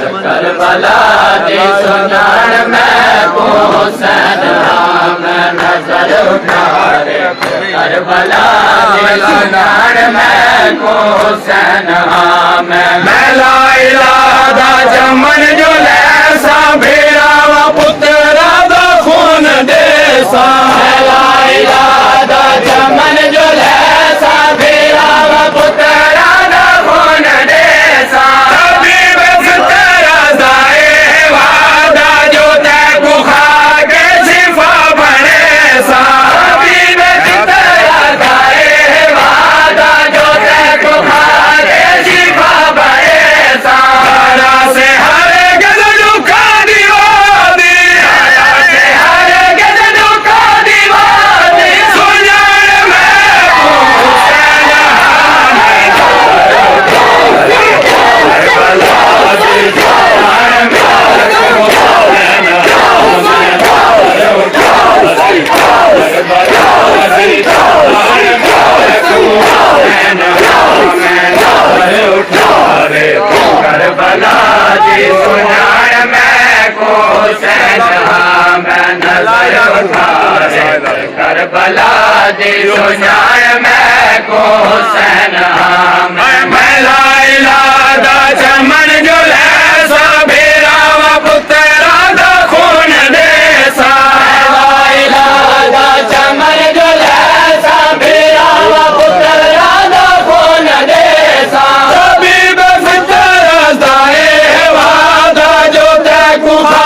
Karbala दे सुनान मैं को सनम नजर उठारे करबला दे सुनान मैं को सनम मैं ला इलाहा दा जमन जो लैसा भेड़ा वा पुत्रा दा खून देसा ला इलाहा दा जमन जो लैसा भेड़ा वा पुत्रा दा खून देसा करबला दे सुनान मैं को सनम मैं ला इलाहा दा चमन जो लैसा भेड़ा वा पुत्रा दा खून देसा ला इलाहा दा चमन जो लैसा भेड़ा वा पुत्रा दा खून देसा तबीब फितरा दाए वादा जो तैको खा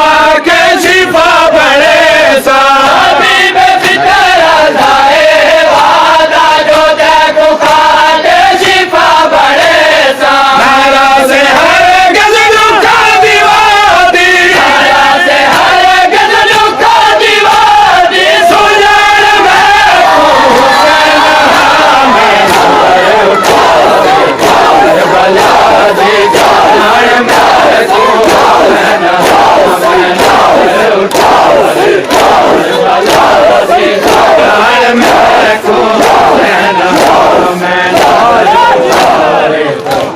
के शिफा बड़े सा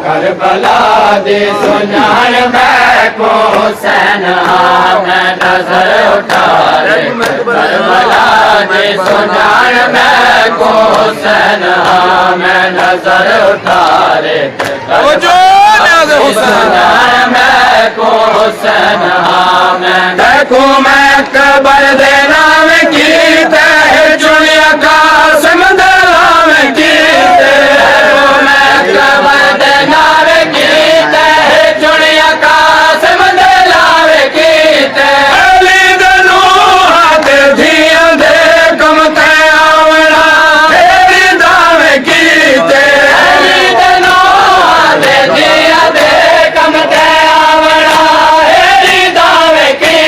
करबला दे सुनान मैं को सनम नजर उठारे करबला दे सुनान मैं को सनम नजर उठारे सुनान मैं को सनम देखो मैं कबर दे नाम की चुनिया कासिम नाम की मैं कबर दे नाम की चुनिया कासिम नाम की अली दनू हाथ धिया दे कम आवना तेरी दाम की अली दनू हाथ धिया दे कम आवना तेरी दाम की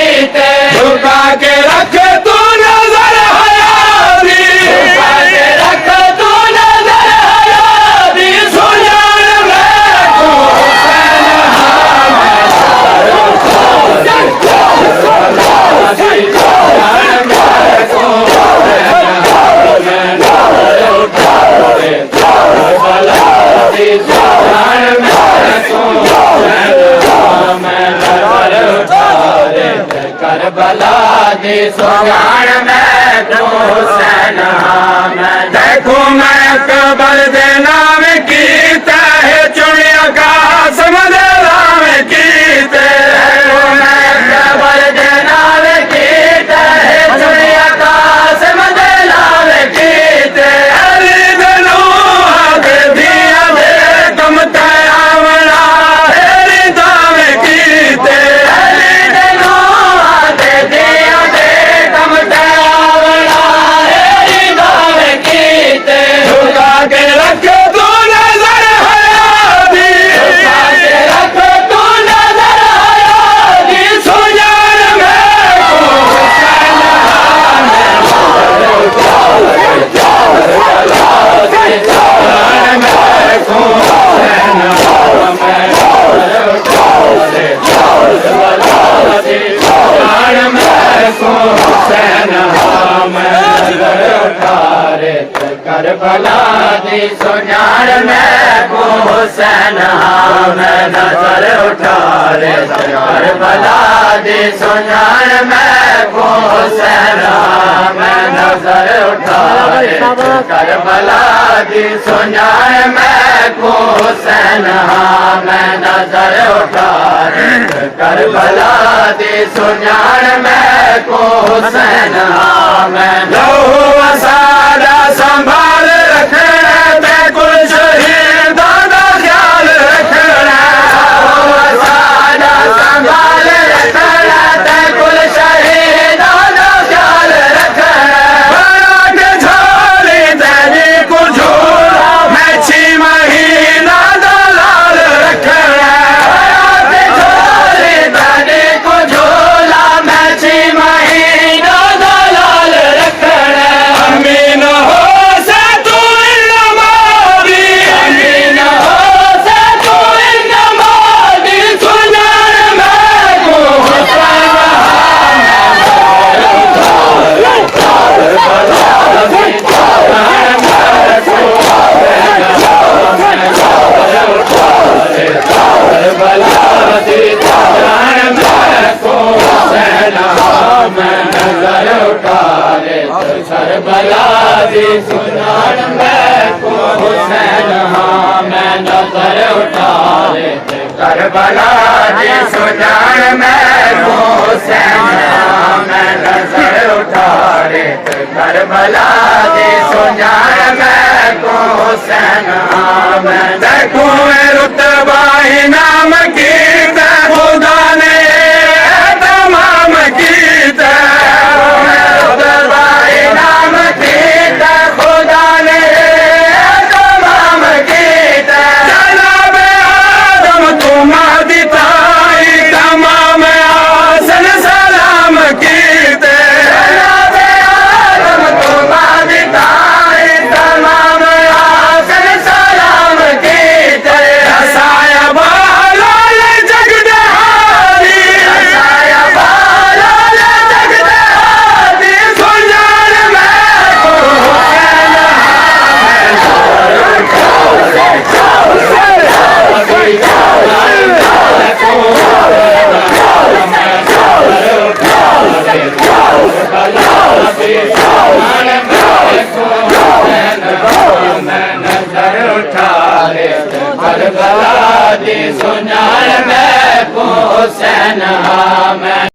झुका के रख तू नजर हयाती झुका के रख तू नजर हयाती सुजान मैं को करबला दे सुनान मैं को सनम देखो मैं कबर दे नाम है चुनिया का समझला में कीते अकबर दे नाम कीते है चुनिया का समझला में कीते अली दनु आगे दिया दे कम तयावना हेरी दाम कीते अली दनु आगे दिया दे कम तयावना हेरी दाम कीते झुका के रख तू नजर हयादी झुका के रख तू नजर हयादी सुजान में को करबला दी सुनार में को हुसैन मैं नजर उठा रे करबला दी सुनार में को हुसैन मैं नजर उठा रे करबला दी सुनार में को हुसैन मैं नजर उठा रे करबला दी सुनार में को हुसैन मैं लहू सारा संभाल रखना ते कुल शहीदा दा ख्याल रखना सारा संभाल रखना ते कुल शहीदा दा ख्याल रखना बड़ा के झोली तेरी को झोला मैं 6 महीना दा लाल रखना बड़ा के झोली तेरी को झोला मैं 6 महीना दा लाल रखना अमीन हो से तू इल्मादी अमीन हो से तू इल्मादी सुनार मैं को हुसैन करबला दी सुनार मैं को हुसैन मैं नजर उठा ले करबला दी सुनार मैं को हुसैन मैं नजर उठा ले करबला दी सुनार मैं को हुसैन मैं देखूं रुतबा इनाम की खुदा ने तमाम की रुतबा इनाम की खुदा ने तमाम की जनाब आदम तुम दिताई तमाम आसन सलाम की जनाब आदम तुम दिताई तमाम आसन सलाम की हसाया बाला जगदहारी हसाया बाला जगदहारी सुनार मैं को करबला दी सुनार मैं को हुसैन मैं